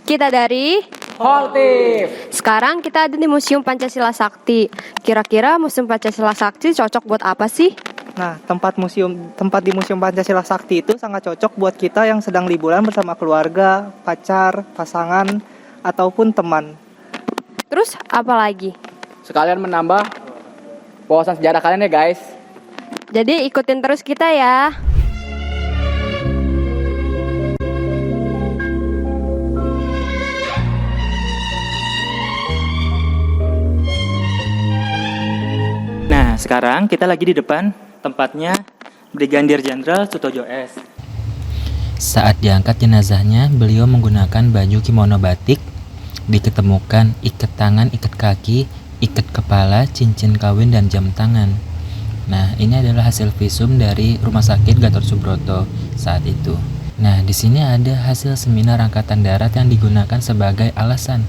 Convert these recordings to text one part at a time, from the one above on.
Kita dari Holtif. sekarang kita ada di Museum Pancasila Sakti. Kira-kira Museum Pancasila Sakti cocok buat apa sih? Nah, tempat di Museum Pancasila Sakti itu sangat cocok buat kita yang sedang liburan bersama keluarga, pacar, pasangan, ataupun teman. Terus apa lagi? Sekalian menambah wawasan sejarah kalian ya guys. Jadi ikutin terus kita ya. Nah, sekarang kita lagi di depan tempatnya Brigadir Jenderal Sutojo S. Saat diangkat jenazahnya, beliau menggunakan baju kimono batik, diketemukan ikat tangan, ikat kaki, ikat kepala, cincin kawin, dan jam tangan. Nah, ini adalah hasil visum dari Rumah Sakit Gatot Subroto saat itu. Nah, di sini ada hasil seminar Angkatan Darat yang digunakan sebagai alasan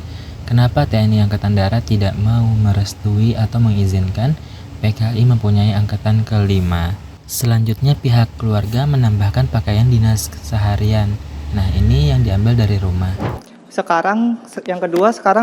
kenapa TNI Angkatan Darat tidak mau merestui atau mengizinkan PKI mempunyai angkatan kelima. Selanjutnya pihak keluarga menambahkan pakaian dinas seharian. Nah, ini yang diambil dari rumah. Sekarang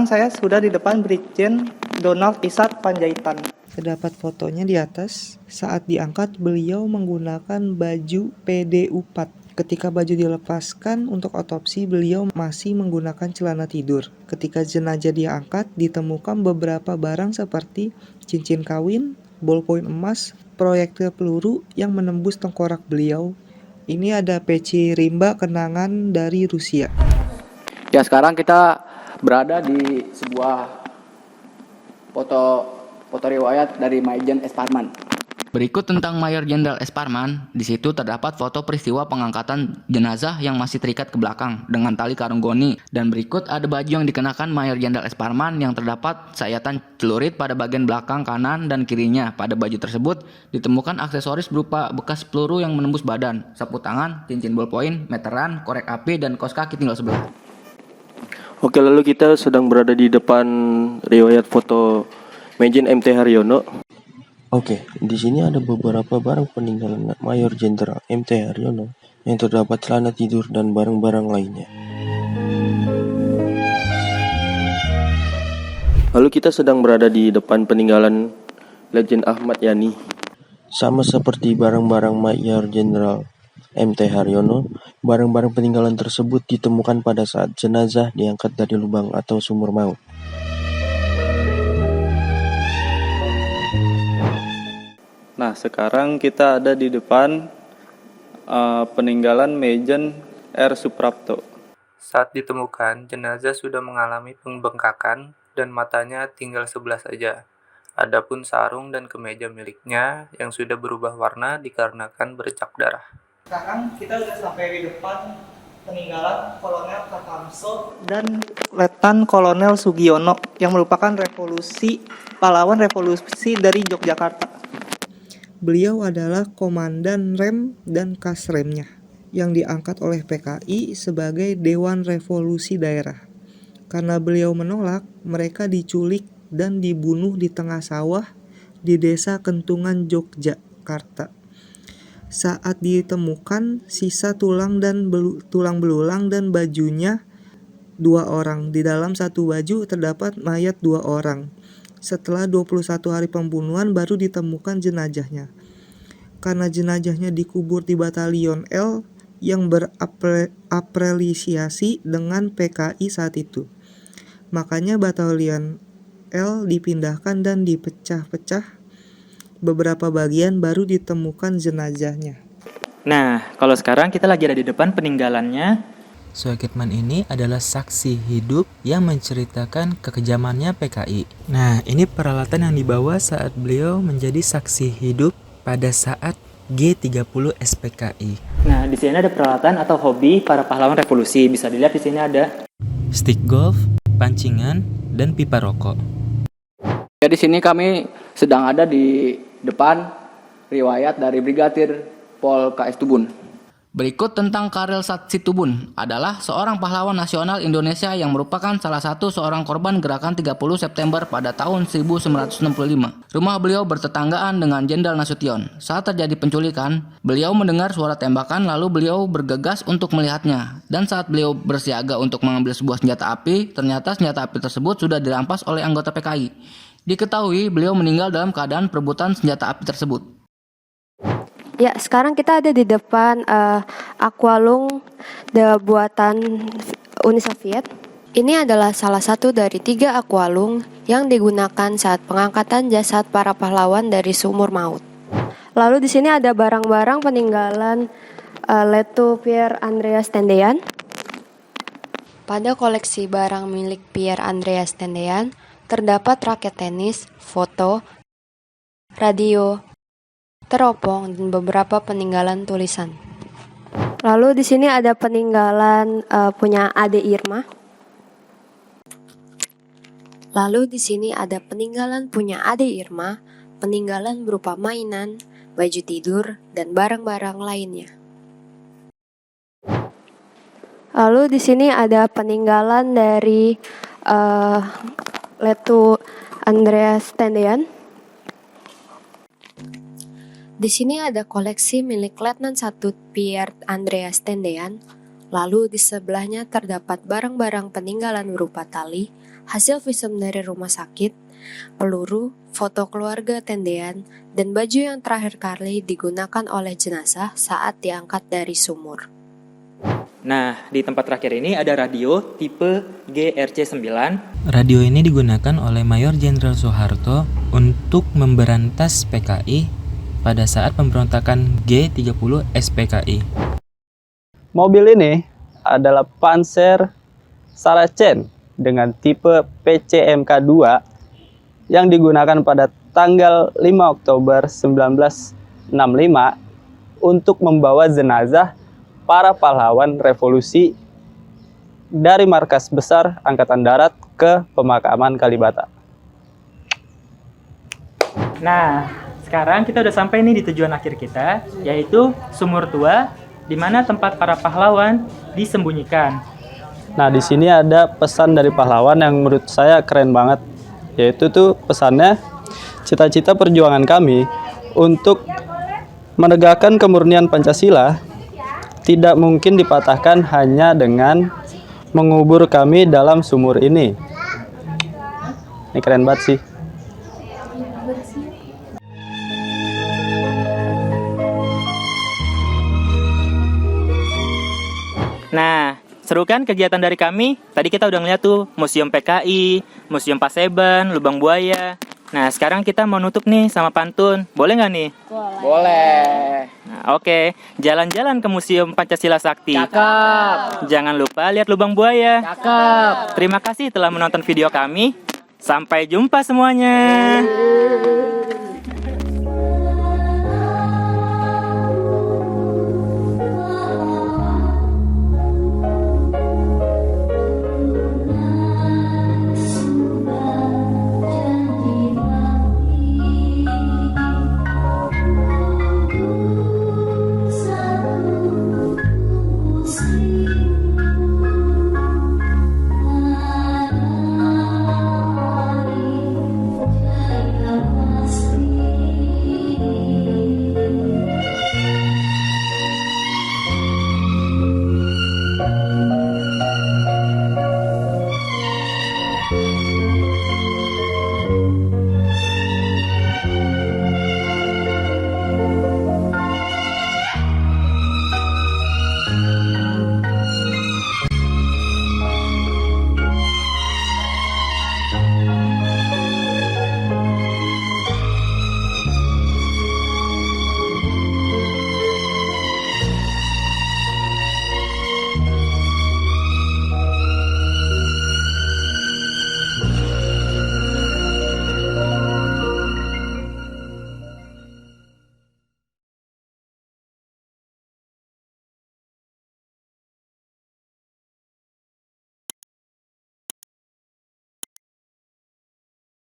saya sudah di depan Brigjen Donald Isat Panjaitan. Terdapat fotonya di atas. Saat diangkat, beliau menggunakan baju PD4. Ketika baju dilepaskan untuk otopsi, beliau masih menggunakan celana tidur. Ketika jenazah diangkat, ditemukan beberapa barang seperti cincin kawin, ballpoint emas, proyektil peluru yang menembus tengkorak beliau. Ini ada peci rimba kenangan dari Rusia. Ya, sekarang kita berada di sebuah foto riwayat dari Majen S. Parman. Berikut tentang Mayor Jenderal S. Parman. Di situ terdapat foto peristiwa pengangkatan jenazah yang masih terikat ke belakang dengan tali karung goni. Dan berikut ada baju yang dikenakan Mayor Jenderal S. Parman yang terdapat sayatan celurit pada bagian belakang kanan dan kirinya. Pada baju tersebut ditemukan aksesoris berupa bekas peluru yang menembus badan, sapu tangan, cincin ballpoint, meteran, korek api, dan kaos kaki tinggal sebelah. Oke, lalu kita sedang berada di depan riwayat foto Majen MT Haryono. Oke, di sini ada beberapa barang peninggalan Mayor Jenderal MT Haryono yang terdapat celana tidur dan barang-barang lainnya. Lalu kita sedang berada di depan peninggalan Legend Ahmad Yani. Sama seperti barang-barang Mayor Jenderal MT Haryono, barang-barang peninggalan tersebut ditemukan pada saat jenazah diangkat dari lubang atau sumur maut. Nah, sekarang kita ada di depan peninggalan Majen R. Suprapto. Saat ditemukan, jenazah sudah mengalami pembengkakan dan matanya tinggal sebelah saja. Adapun sarung dan kemeja miliknya yang sudah berubah warna dikarenakan bercak darah. Sekarang kita sudah sampai di depan peninggalan Kolonel Katamso dan Letnan Kolonel Sugiono yang merupakan pahlawan revolusi dari Yogyakarta. Beliau adalah komandan rem dan kasremnya yang diangkat oleh PKI sebagai Dewan Revolusi Daerah. Karena beliau menolak, mereka diculik dan dibunuh di tengah sawah di Desa Kentungan, Yogyakarta. Saat ditemukan sisa tulang belulang dan bajunya 2 orang. Di dalam satu baju terdapat mayat 2 orang. Setelah 21 hari pembunuhan baru ditemukan jenazahnya. Karena jenazahnya dikubur di Batalion L yang berafiliasi dengan PKI saat itu. Makanya Batalion L dipindahkan dan dipecah-pecah beberapa bagian baru ditemukan jenazahnya. Nah, kalau sekarang kita lagi ada di depan peninggalannya. Soekitman ini adalah saksi hidup yang menceritakan kekejamannya PKI. Nah, ini peralatan yang dibawa saat beliau menjadi saksi hidup pada saat G30 SPKI. Nah, di sini ada peralatan atau hobi para pahlawan revolusi. Bisa dilihat di sini ada Stick golf, pancingan, dan pipa rokok. Ya, di sini kami sedang ada di depan riwayat dari Brigadir Pol KS Tubun. Berikut tentang Khairil Situbun adalah seorang pahlawan nasional Indonesia yang merupakan salah satu seorang korban gerakan 30 September pada tahun 1965. Rumah beliau bertetanggaan dengan Jenderal Nasution. Saat terjadi penculikan, beliau mendengar suara tembakan lalu beliau bergegas untuk melihatnya. Dan saat beliau bersiaga untuk mengambil sebuah senjata api, ternyata senjata api tersebut sudah dirampas oleh anggota PKI. Diketahui beliau meninggal dalam keadaan perebutan senjata api tersebut. Ya, sekarang kita ada di depan Aqualung buatan Uni Soviet. Ini adalah salah satu dari 3 aqualung yang digunakan saat pengangkatan jasad para pahlawan dari sumur maut. Lalu di sini ada barang-barang peninggalan Letu Pierre Andreas Tendean. Pada koleksi barang milik Pierre Andreas Tendean terdapat raket tenis, foto, radio, teropong, dan beberapa peninggalan tulisan. Lalu di sini ada peninggalan punya Ade Irma. Lalu di sini ada peninggalan punya Ade Irma, peninggalan berupa mainan, baju tidur, dan barang-barang lainnya. Lalu di sini ada peninggalan dari Letu Andreas Tendean. Di sini ada koleksi milik Letnan 1 Pierre Andreas Tendean, lalu di sebelahnya terdapat barang-barang peninggalan berupa tali, hasil visum dari rumah sakit, peluru, foto keluarga Tendean, dan baju yang terakhir kali digunakan oleh jenazah saat diangkat dari sumur. Nah, di tempat terakhir ini ada radio tipe GRC-9. Radio ini digunakan oleh Mayor Jenderal Soeharto untuk memberantas PKI pada saat pemberontakan G30 SPKI. Mobil ini adalah Panzer Saracen dengan tipe PCMK-2 yang digunakan pada tanggal 5 Oktober 1965 untuk membawa jenazah para pahlawan revolusi dari markas besar Angkatan Darat ke pemakaman Kalibata. Nah, sekarang kita udah sampai nih di tujuan akhir kita, yaitu Sumur Tua, di mana tempat para pahlawan disembunyikan. Nah, di sini ada pesan dari pahlawan yang menurut saya keren banget, yaitu tuh pesannya, cita-cita perjuangan kami untuk menegakkan kemurnian Pancasila tidak mungkin dipatahkan hanya dengan mengubur kami dalam sumur ini. Ini keren banget sih. Nah, seru kan kegiatan dari kami? Tadi kita udah ngeliat tuh Museum PKI, Museum Paseban, Lubang Buaya. Nah, sekarang kita mau nutup nih sama pantun. Boleh nggak nih? Boleh. Nah, oke. Jalan-jalan ke Museum Pancasila Sakti. Cakep. Jangan lupa lihat Lubang Buaya. Cakep. Terima kasih telah menonton video kami. Sampai jumpa semuanya.